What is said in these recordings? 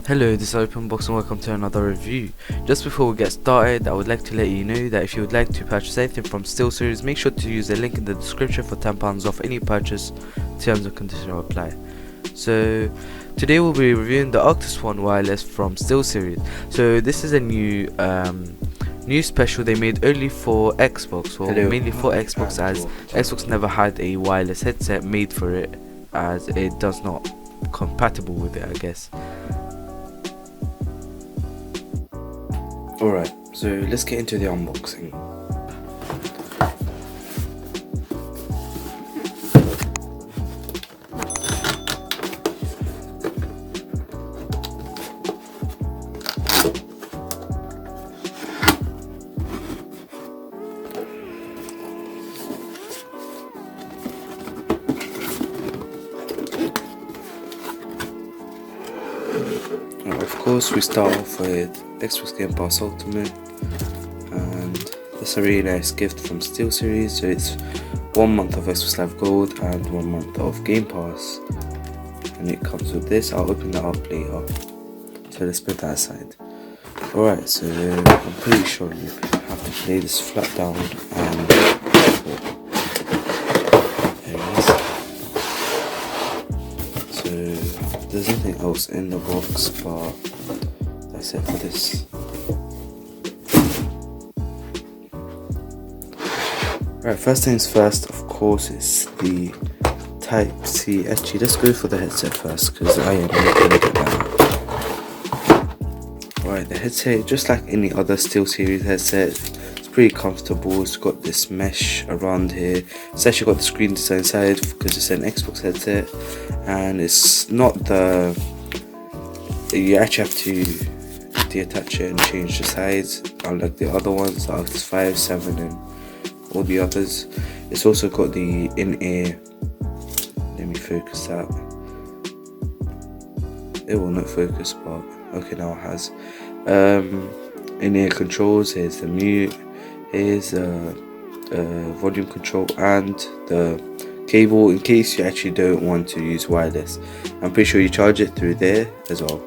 Hello, this is OpenBox and welcome to another review. Just before we get started, I would like to let you know that if you would like to purchase anything from SteelSeries, make sure to use the link in the description for £10 off any purchase. Terms and conditions apply. So today we'll be reviewing the Arctis One wireless from SteelSeries. So this is a new special they made only for Xbox, or mainly for Xbox, as Xbox never had a wireless headset made for it, as it does not compatible with it, I guess. Alright, so let's get into the unboxing. Of course, we start off with Xbox Game Pass Ultimate, and that's a really nice gift from SteelSeries. So it's 1 month of Xbox Live Gold and 1 month of Game Pass, and it comes with this. I'll open that up later, so let's put that aside. Alright, so I'm pretty sure you have to lay this flat down, and there it is. So there's nothing else in the box, but that's it for this. Right, first things first, of course, is the Type-C. Actually, let's go for the headset first, because I am not going to get that out. Right, the headset, just like any other SteelSeries headset, it's pretty comfortable. It's got this mesh around here. It's actually got the screen design side because it's an Xbox headset, and it's not the, you actually have to deattach it and change the sides, unlike the other ones, the Arctis 5, 7 and all the others. It's also got the in-ear, let me focus that, it will not focus, but okay, now it has. In-ear controls, here's the mute, here's volume control, and the cable in case you actually don't want to use wireless. I'm pretty sure you charge it through there as well.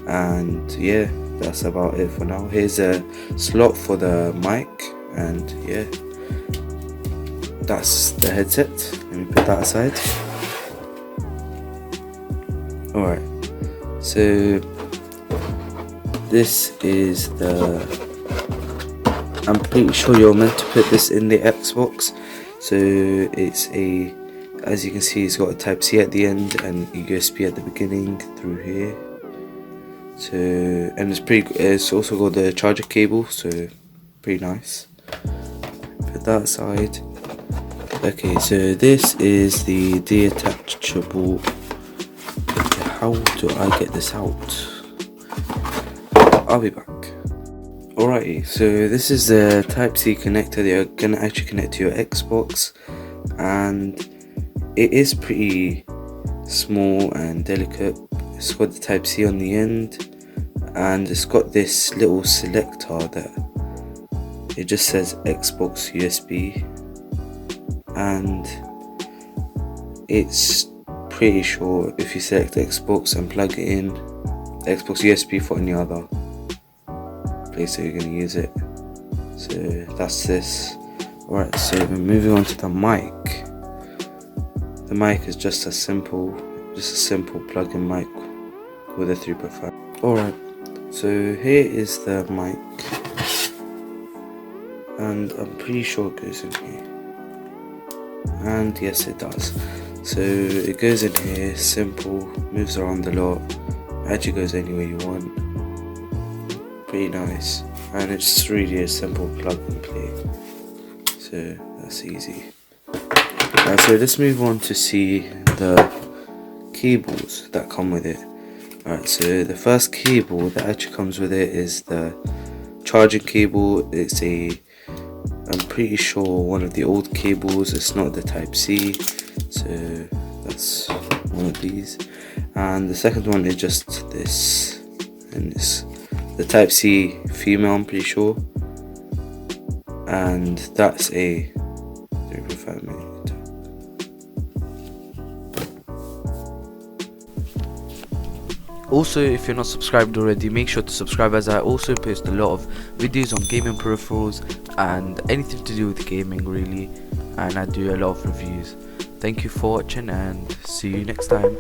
And yeah, that's about it for now. Here's a slot for the mic, and yeah, that's the headset. Let me put that aside. Alright, so this is the, I'm pretty sure you're meant to put this in the Xbox. So it's a, as you can see, it's got a Type-C at the end and a USB at the beginning through here. So, and it's also got the charger cable, so pretty nice. Put that aside. Okay, so this is the detachable. How do I get this out? I'll be back. Alrighty, so this is the Type-C connector that you're gonna actually connect to your Xbox, and it is pretty small and delicate. It's got the Type-C on the end, and it's got this little selector that it just says Xbox USB, and it's pretty sure if you select Xbox and plug it in, the Xbox USB for any other place that you're going to use it. So that's this. Alright, so moving on to the mic. The mic is just a simple plug-in mic with a 3.5. Alright, so here is the mic, and I'm pretty sure it goes in here, and yes it does. So it goes in here, simple, moves around a lot, actually goes anywhere you want, pretty nice, and it's really a simple plug and play, so that's easy. So let's move on to see the cables that come with it. Alright, so the first cable that actually comes with it is the charging cable. It's I'm pretty sure one of the old cables, it's not the Type-C, so that's one of these. And the second one is just this, and it's the Type-C female, I'm pretty sure, and that's a 3.5mm. Also, if you're not subscribed already, make sure to subscribe, as I also post a lot of videos on gaming peripherals and anything to do with gaming really, and I do a lot of reviews. Thank you for watching and see you next time.